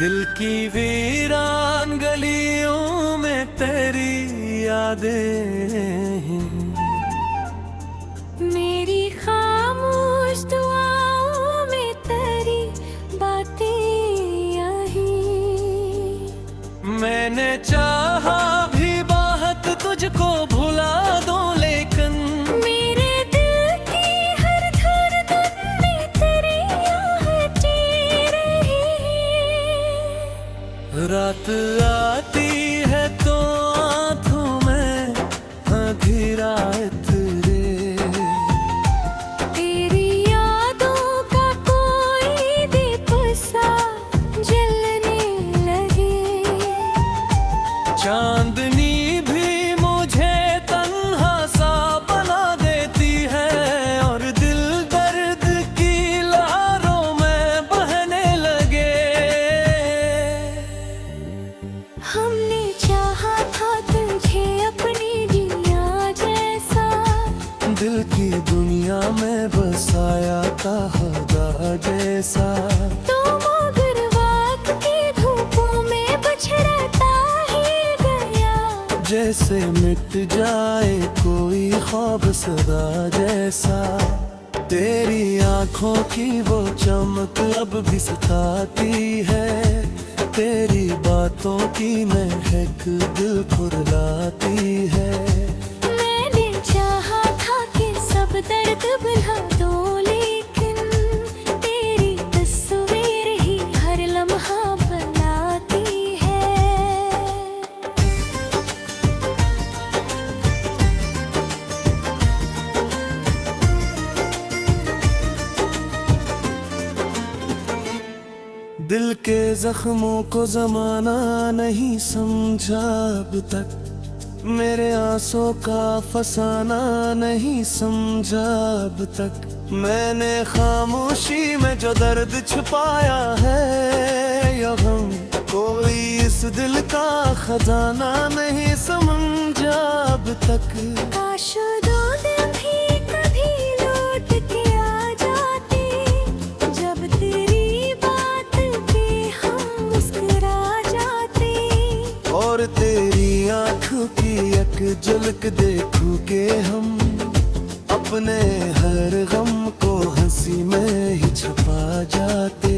दिल की वीरान गलियों में तेरी यादें हैं। मेरी खामोश दुआओं में तेरी बातें यहीं। मैंने चाहा भी बात तुझको भुला दूं, लेकिन मेरे दिल की हर धड़कन में तेरी आहटें रही। रात आती है तो आँखों में अंधेरा इतरे। तेरी यादों का कोई दीप सा जलने लगे। चांदनी भी मुझे तन्हा सा बना देती है, और दिल दर्द की लहरों में बहने लगे। हमने चाहा था तुझे अपनी दुनिया जैसा, दिल की दुनिया में बसाया था खुदा जैसा। तो मगर वक्त की धूपों में बिछड़ता ही गया। जैसे मिट जाए कोई ख्वाब सदा जैसा। तेरी आंखों की वो चमक अब भी सताती है, तेरी बातों की महक दिल फुर्लाती है। मैंने चाहा था कि सब दर्द भुला दो, लेकिन तेरी तस्वीर ही हर लम्हा बनाती है। दिल के जख्मों को जमाना नहीं समझा अब तक, मेरे आंसू का फसाना नहीं समझा अब तक। मैंने खामोशी में जो दर्द छुपाया है, या गम कोई इस दिल का खजाना नहीं समझा अब तक। काश दो दिन भी कभी लौट के आ जाते, जब तेरी बात पे हम मुस्कुरा जाते। और तेरी आंखों की एक झलक देखूं के हम अपने हर गम को हंसी में ही छुपा जाते।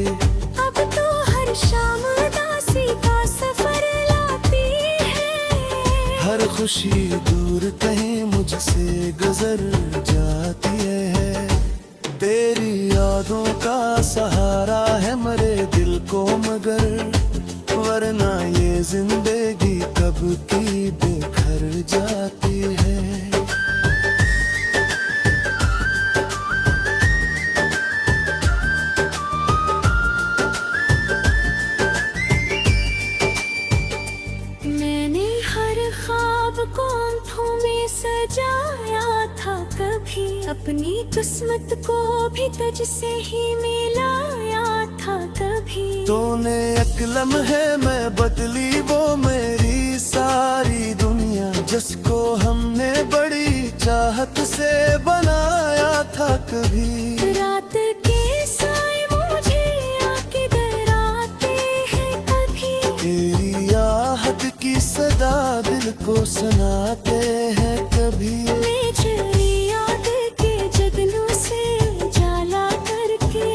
अब तो हर शाम उदासी का सफर लाती है। हर खुशी दूर कहीं मुझसे गुजर जाती है। तेरी यादों का सहारा है मेरे दिल को, मगर वरना ये जिंदगी कब की बिखर जाती है। मैंने हर ख्वाब को आंखों में सजाया था कभी, अपनी किस्मत को भी तुझसे ही मिलाया था कभी। तूने एक लम्हे में बदली वो मेरी सारी दुनिया, जिसको हमने बड़ी चाहत से बनाया था कभी। रात के साए मुझे आके डराते हैं कभी, तेरी आहट की सदा दिल को सुनाते हैं कभी। मैं चली याद के जगनों से जाला करके,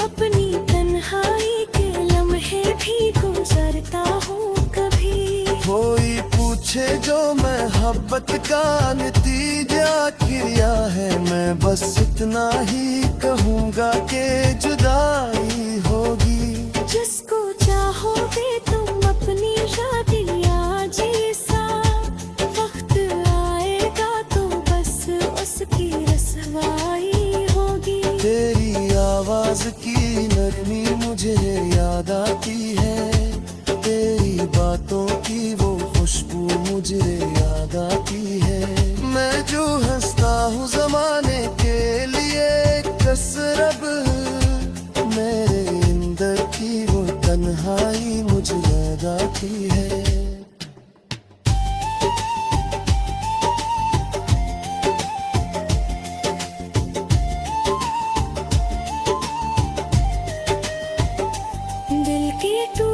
अपनी तन्हाई के लम्हे भी गुजरता हूँ कभी। कोई पूछे जो मोहब्बत का नतीजा क्या है, मैं बस इतना ही कहूँगा कि जुदाई होगी। जिसको चाहोगे तुम अपनी शादियाँ जैसा, वक्त आएगा तो बस उसकी रसवाई होगी। तेरी आवाज की नरमी मुझे याद आती है, तेरी बातों की वो खुशबू मुझे याद आती है। मैं जो हंसता हूँ जमाने के लिए कसरब, मेरे अंदर की वो तन्हाई मुझे याद आती है। दिल के टूटे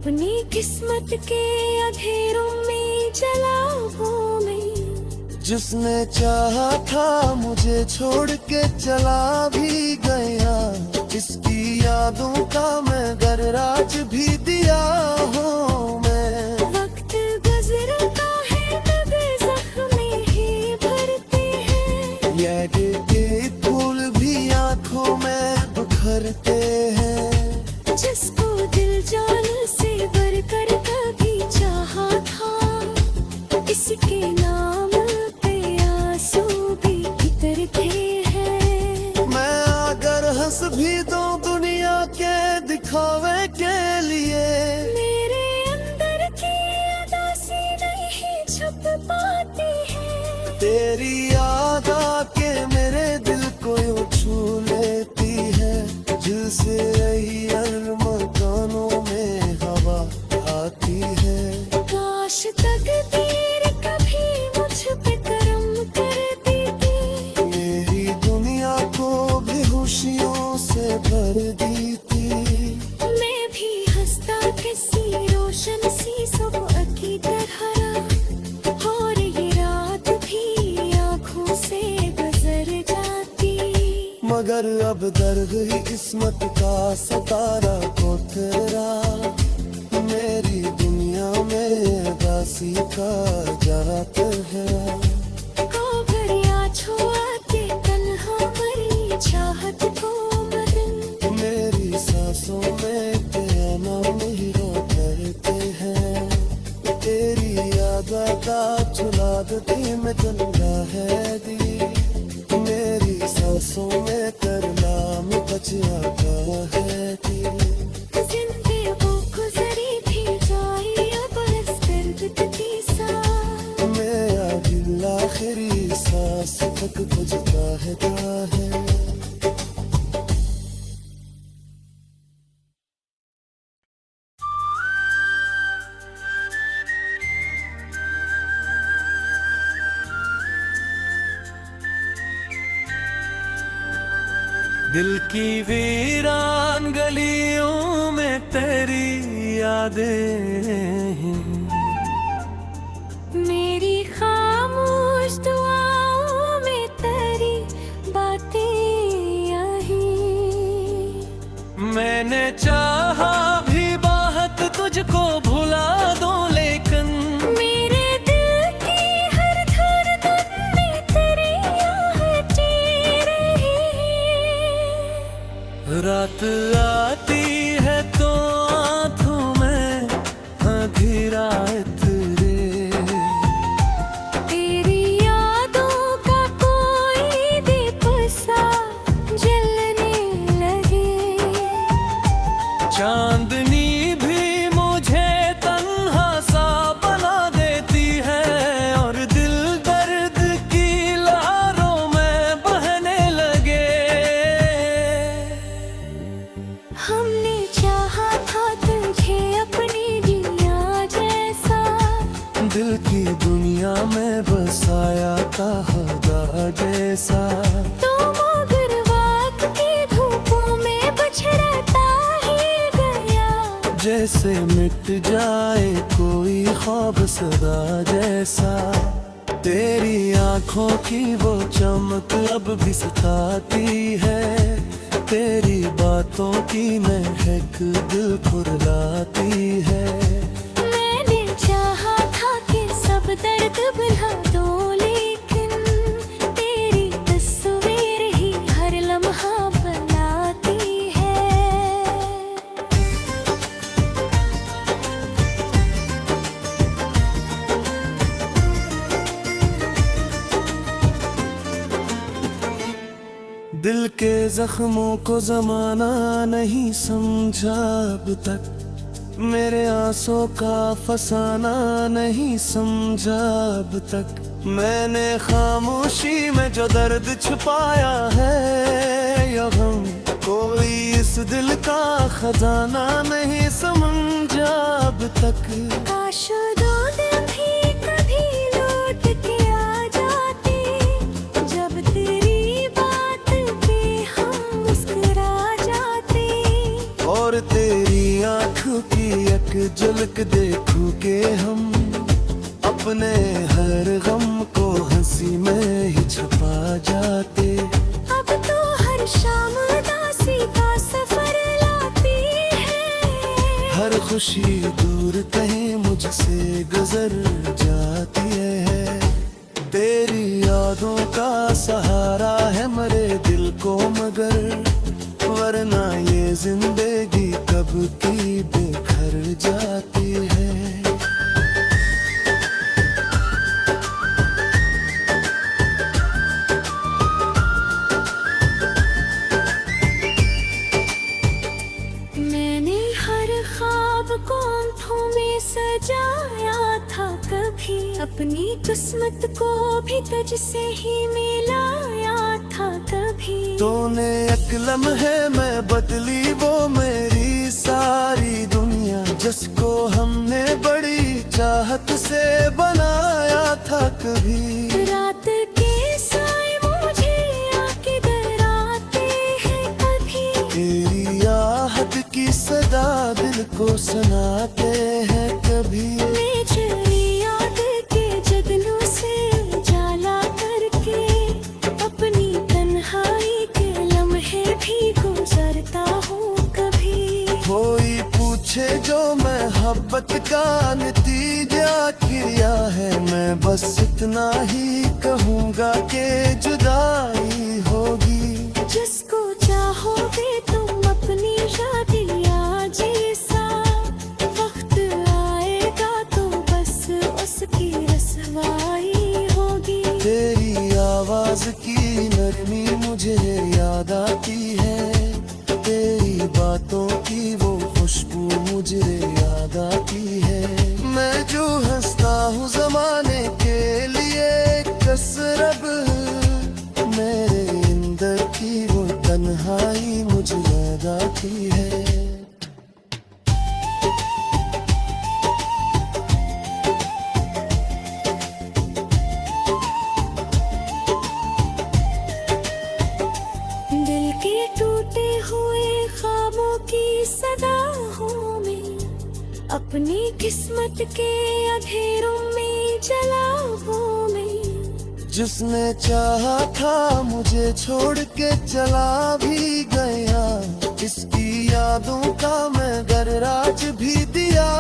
अपनी किस्मत के अंधेरों में जला हूँ मैं। जिसने चाहा था मुझे छोड़ के चला भी गया, इसकी यादों का मैं गरराज भी दिया हूँ मैं। वक्त गुजरता है तब जख्म ही भरते हैं, ये के फूल भी आंखों में बिखरते हैं। जिसको दिल जान से भरकर कभी चाहा था, इसके नाम पे आंसू भी उतरते हैं। मैं अगर हंस भी दूं दुनिया के दिखावे के लिए, मेरे अंदर की उदासी नहीं छुप पाती है। तेरी याद आके मेरे दिल को यूं छू लेती है। दिल से रही मकानों में हवा आती है। काश तकदीर कभी मुझ पे करम कर देती, मेरी दुनिया को बेहोशियों से भर दी थी। मैं भी हंसता किसी रोशन सी सुबह की तरह, और ये रात भी आँखों से गुजर जाती। मगर अब दर्द ही किस्मत का सितारा को तेरा, मेरी दुनिया में उदासी का जात है। गोबरिया छुआ के तन्हा मरी चाहत को मदन, मेरी सांसों में तेरा नाम ही रो करते हैं। तेरी याद आता चुला देती मैं चंदा है दी, मेरी सांसों में तेरा नाम बचिया का है दी। जिंदगी वो गुजरी भी जाए अब इस दर्द की सा, मेरा दिल आखिरी सांस तक बुझता है। दिल की वीरान गलियों में तेरी यादें हैं। मेरी खामोश दुआओं में तेरी बातें यही। मैंने चाहा भी बात तुझको भुला दूं, लेकिन मेरे दिल की हर धड़कन में तेरी आहटें रही। रात आती है तो आंखों में अंधेरा तेरे, तेरी यादों का कोई दीप सा जलने लगे। चांदनी भी मुझे तन्हा सा बना देती है, और दिल दर्द की लहरों में बहने लगे। हमने चाहा था तुझे अपनी दुनिया जैसा, दिल की दुनिया में बसाया था खुदा जैसा। तो मगर वक्त की धूपों में बिछड़ता ही गया। जैसे मिट जाए कोई ख्वाब सदा जैसा, तेरी आंखों की वो चमक अब भी सताती है। तेरी बातों की महक दिल फुर्लाती है। मैंने चाहा था कि सब दर्द भुला दो, लेकिन तेरी तस्वीर ही हर लम्हा बनाती है। दिल के जख्मों को जमाना नहीं समझा अब तक, मेरे आंसू का फसाना नहीं समझा अब तक। मैंने खामोशी में जो दर्द छुपाया है, या गम कोई इस दिल का खजाना नहीं समझा अब तक। काश दो दिन भी कभी लौट के आ जाते, जब तेरी बात पे हम मुस्कुरा जाते। और तेरी तेरी आँख की एक झलक देखूं के हम अपने हर गम को हंसी में ही छुपा जाते। अब तो हर शाम उदासी का सफर लाती है, हर खुशी दूर कहीं मुझसे गुजर जाती है। तेरी यादों का सहारा है मेरे दिल को, मगर वरना ये जिंदगी कब की बिखर जाती है। मैंने हर ख्वाब को आँखों में सजाया था, कभी अपनी किस्मत को भी तुझसे ही मिलाया था कभी। तूने एक लम्हे में बदली वो मेरी सारी दुनिया, जिसको हमने बड़ी चाहत से बनाया था कभी। रात के साए मुझे आके डराते हैं कभी, तेरी आहट की सदा दिल को सुनाते हैं कभी। मैं चली याद के जगनों से जाला करके, अपनी तन्हाई के लम्हे भी गुजरता हूँ कभी। कोई पूछे जो मोहब्बत का नतीजा क्या है, मैं बस इतना ही कहूँगा कि जुदाई होगी। जिसको चाहोगे तुम अपनी शादियाँ जैसा, वक्त आएगा तो बस उसकी रसवाई होगी। तेरी आवाज की नरमी मुझे याद आती है, तेरी बातों की वो खुशबू मुझे याद आती है। मैं जो हंसता हूँ जमाने के लिए कसरब, मेरे अंदर की वो तन्हाई मुझे याद आती है। दिल के टूटे हुए ख्वाबों की सदा हूँ मैं, अपनी किस्मत के अंधेरों में जला हूँ मैं। जिसने चाहा था मुझे छोड़ के चला भी गया, इसकी यादों का मैं गरराज भी दिया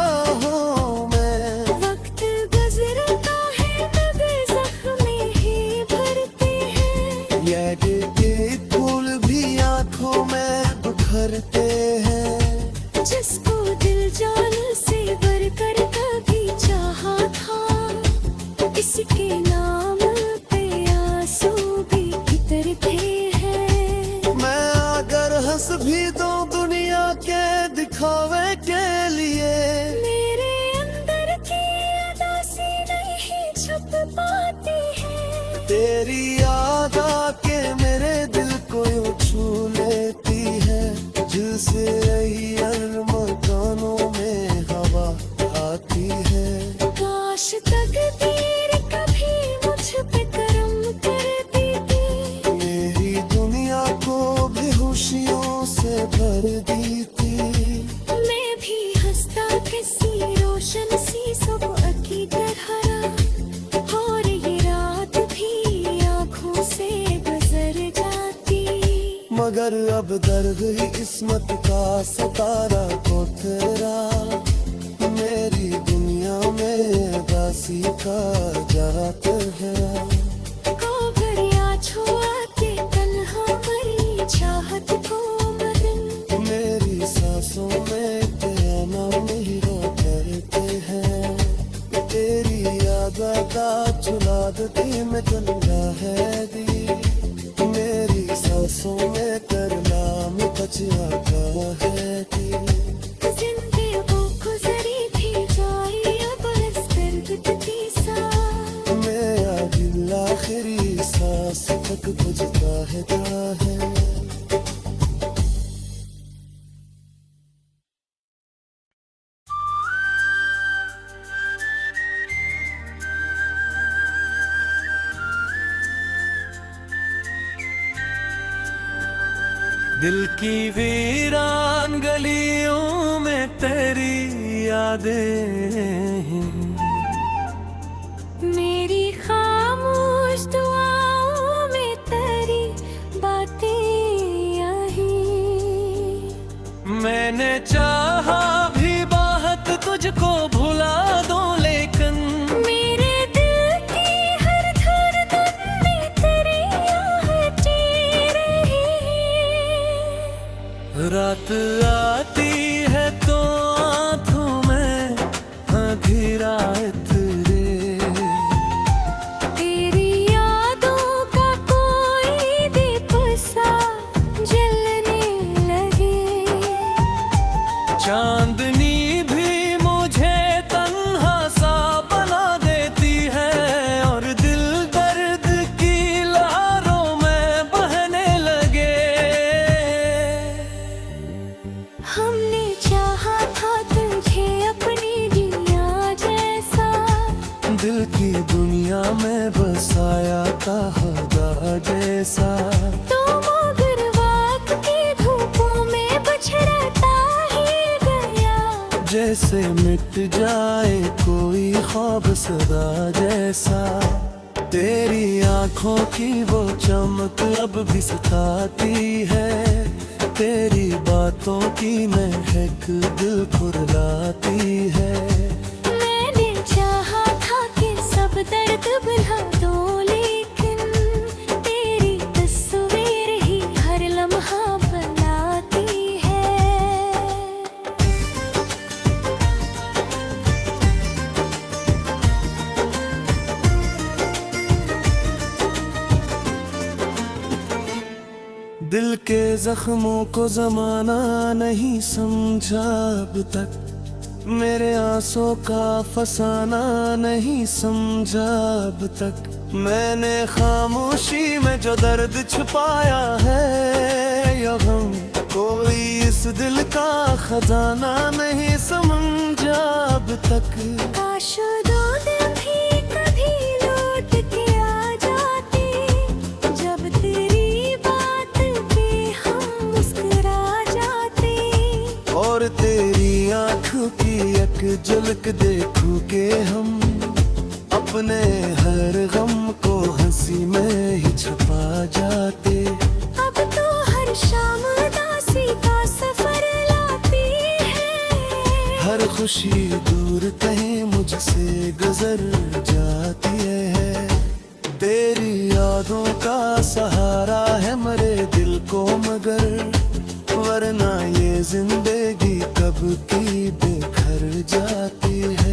हूँ मैं। वक्त गुजरता है मगर जख्म ही भरते हैं, ये के फूल भी आंखों में बिखरते हैं। जिसको दिल जान से बढ़कर कभी चाहा था, इसके नाम पे आंसू भी गिरते हैं। मैं अगर हंस भी दूं दुनिया के दिखावे के लिए, मेरे अंदर की उदासी नहीं छुप पाती है। तेरी याद आके मेरे दिल को यूं छू लेती है। दिल से यही अरमानों में हवा आती है। काश तकदीर कभी मुझ पे करम कर देती, मेरी दुनिया को बेहोशियों से भर दी थी। मैं भी हंसता किसी रोशन सी सुबह की तरह, और ये रात भी आँखों से गुजर जाती। मगर अब दर्द ही किस्मत का सितारा को तेरा, मेरी दुनिया में दासी का जात है। कोवरिया छुआ के तन्हा मरी चाहत को मरन, मेरी सांसों में तेरा नाम ही रो करते हैं। तेरी याद आता चुला दी मैं चला है दी, मेरी सांसों में कर नाम बचिया का है दी। जिंदगी गुजरी भी जाए अब इस दर्द की सा, मेरा दिल आखिरी सांस तक बुझता है। दिल की वीरान गलियों में तेरी यादें हैं। मेरी खामोश दुआओं में तेरी बातें यहीं। मैंने चाहा भी बात तुझको भुला दूं, लेकिन मेरे दिल की हर धड़कन में तेरी आहटें रही। रात आती है तो आंखों में अंधेरात रे। तेरी यादों का कोई दीप सा जलने लगे। चांदनी भी मुझे तन्हा सा बना देती है, और दिल दर्द की लहरों में बहने लगे। हमने चाहा था तुझे अपनी दुनिया जैसा, दिल की दुनिया में बसाया था खुदा जैसा। तो मगर वक्त की धूपों में बिछड़ता ही गया। जैसे मिट जाए कोई ख्वाब सदा जैसा। तेरी आंखों की वो चमक अब भी सताती है, तेरी बातों की महक दिल फुर्लाती है। मैंने चाहा था कि सब दर्द भुला दो, लेकिन तेरी तस्वीर ही हर लम्हा बनाती है। दिल के जख्मों को जमाना नहीं समझा अब तक, मेरे आंसू का फसाना नहीं समझा अब तक। मैंने खामोशी में जो दर्द छुपाया है, या गम कोई इस दिल का खजाना नहीं समझा अब तक। काश दो दिन भी कभी लौट के आ जाते, जब तेरी बात पे हम मुस्कुरा जाते। और तेरी आंखों की एक झलक देखूं के हम अपने हर गम को हंसी में ही छुपा जाते। अब तो हर शाम उदासी का सफर लाती है। हर खुशी दूर कहीं मुझसे गुजर जाती है। तेरी यादों का सहारा है मेरे दिल को, मगर वरना ये जिंदगी कब की बिखर जाती है।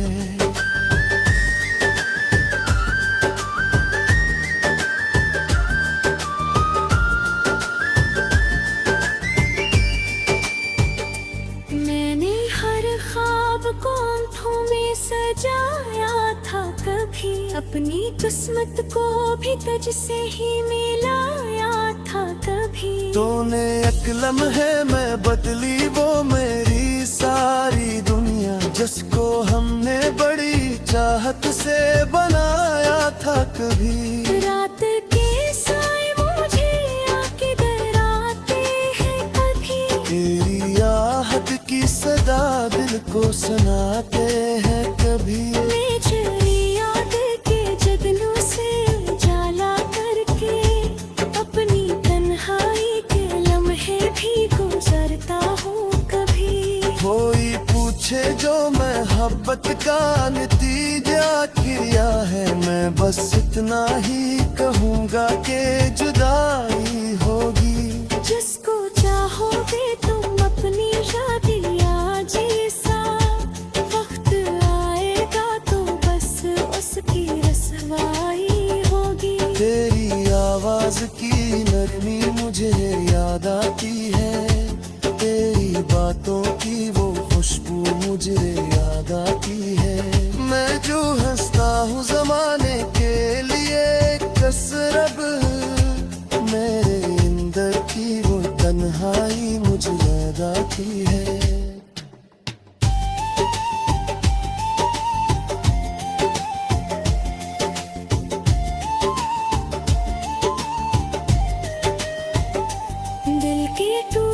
मैंने हर ख्वाब को आंखों में सजाया था कभी, अपनी किस्मत को भी तुझसे ही मिलाया था कभी। तूने एक लम्हे में बदली वो मेरी सारी दुनिया, जिसको हमने बड़ी चाहत से बनाया था कभी। रात के साए मुझे आके डराते हैं कभी, तेरी आहट की सदा दिल को सुनाते हैं कभी। मैं चली याद के जगनों से जाला करके, अपनी तन्हाई के लम्हे भी गुजरता हूँ कभी। कोई पूछे जो मोहब्बत का नतीजा क्या है, मैं बस इतना ही कहूँगा कि जुदाई होगी। जिसको चाहोगे तुम अपनी शादियाँ जैसा, वक्त आएगा तो बस उसकी रसवाई होगी। तेरी आवाज की नरमी मुझे याद आती है, तेरी बातों की वो खुशबू मुझे याद आती है। मैं जो हंसता हूँ जमाने के लिए कसरब, मेरे अंदर की वो तन्हाई मुझे याद आती है। दिल के टूटे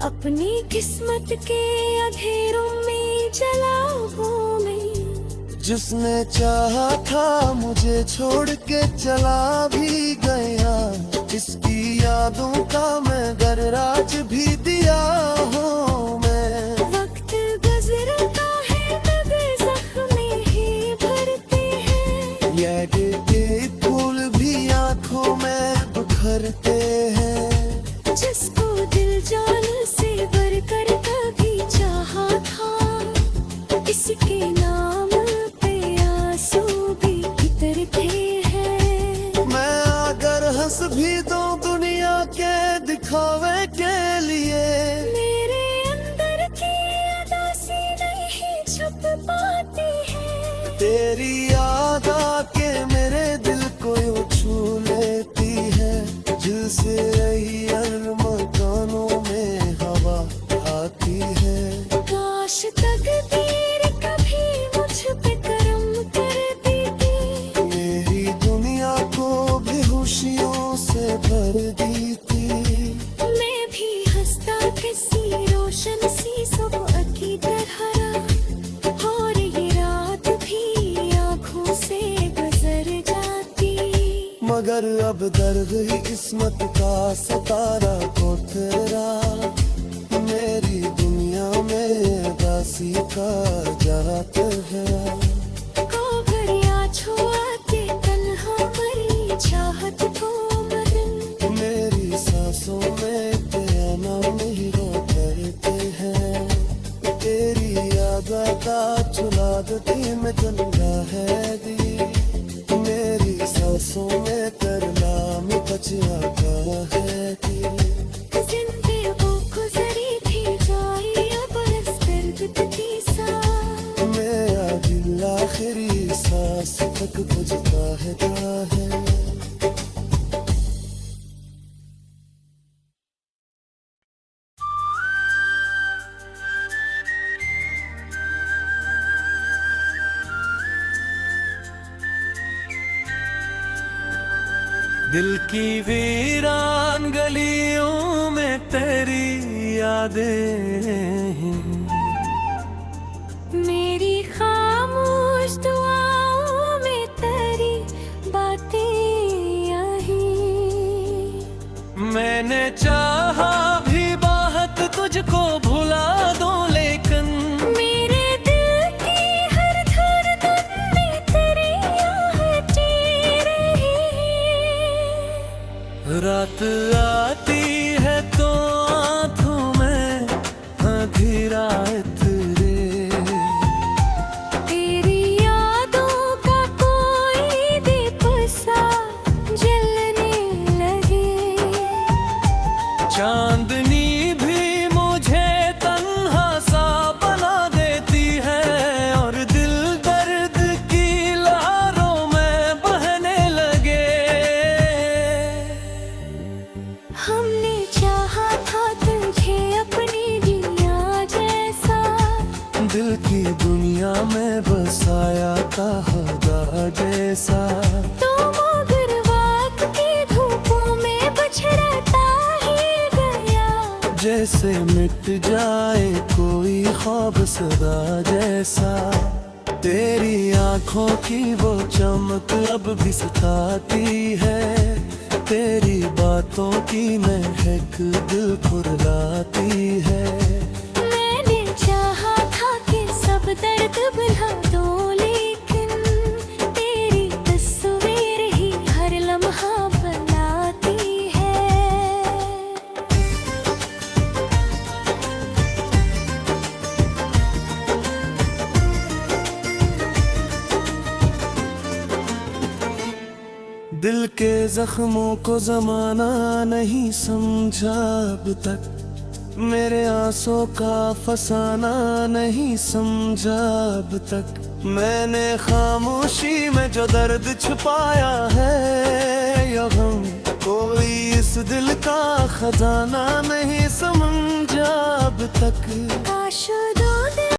अपनी किस्मत के अंधेरों में जला हूँ मैं। जिसने चाहा था मुझे छोड़ के चला भी गया, इसकी यादों का मैं गरराज भी दिया हूँ मैं। वक्त गुजरता है तब जख्म ही भरते हैं, ये के फूल भी आंखों में बिखरते हैं। जिसको दिल जान से बढ़कर कभी चाहा था, इसके नाम पे आंसू भी गिरते हैं। मैं अगर हंस भी दूं दुनिया के दिखावे के लिए, मेरे अंदर की उदासी नहीं छुप पाती है। तेरी याद आके मेरे दिल को यूं छू लेती है। दिल से रही मकानों में हवा आती है। काश तकदीर कभी मुझ पे करम कर देती, मेरी दुनिया को बेहोशियों से भर दी थी। मैं भी हंसता किसी रोशन सी सुबह की तरह, और ये रात भी आँखों से गुजर जाती। मगर अब दर्द ही किस्मत का सितारा को तेरा, मेरी दुनिया में उदासी का जात है। कागरिया छुआ के तन्हा मरी चाहत को मदन, मेरी सांसों में तेरा नाम ही रो करते हैं। तेरी याद का चुला दी में चंगा है दी, मेरी सांसों में करना में बचिया का है दी। जिंदगी गुजरी थी जाए अब दर्द की सा, मेरा दिल आखिरी सांस तक बुझता है। दिल की वीरान गलियों में तेरी यादें हैं। मेरी खामोश दुआओं में तेरी बातें आई। मैंने चाहा भी बात तुझको भुला दूं, लेकिन मेरे दिल की हर धड़कन में तेरी आहटें रही। रात आती है तो आंखों में अंधेरा तेरे, तेरी यादों का कोई दीप सा जलने लगे। चांदनी भी मुझे तन्हा सा बना देती है, और दिल दर्द की लहरों में बहने लगे। हमने चाहा था तुझे अपनी दुनिया जैसा, दिल की दुनिया में बसाया था खुदा जैसा। तो मगर वक्त की धूपों में बिछड़ता ही गया। जैसे मिट जाए कोई ख्वाब सदा जैसा, तेरी आंखों की वो चमक अब भी सताती है। तेरी बातों की महक दिल फुर्लाती है। मैंने चाहा था कि सब दर्द भुला दूं, लेकिन तेरी तस्वीर ही हर लम्हा बनाती है। दिल के जख्मों को जमाना नहीं समझा अब तक, मेरे आंसू का फसाना नहीं समझा अब तक। मैंने खामोशी में जो दर्द छुपाया है, या गम कोई इस दिल का खजाना नहीं समझा अब तक। काश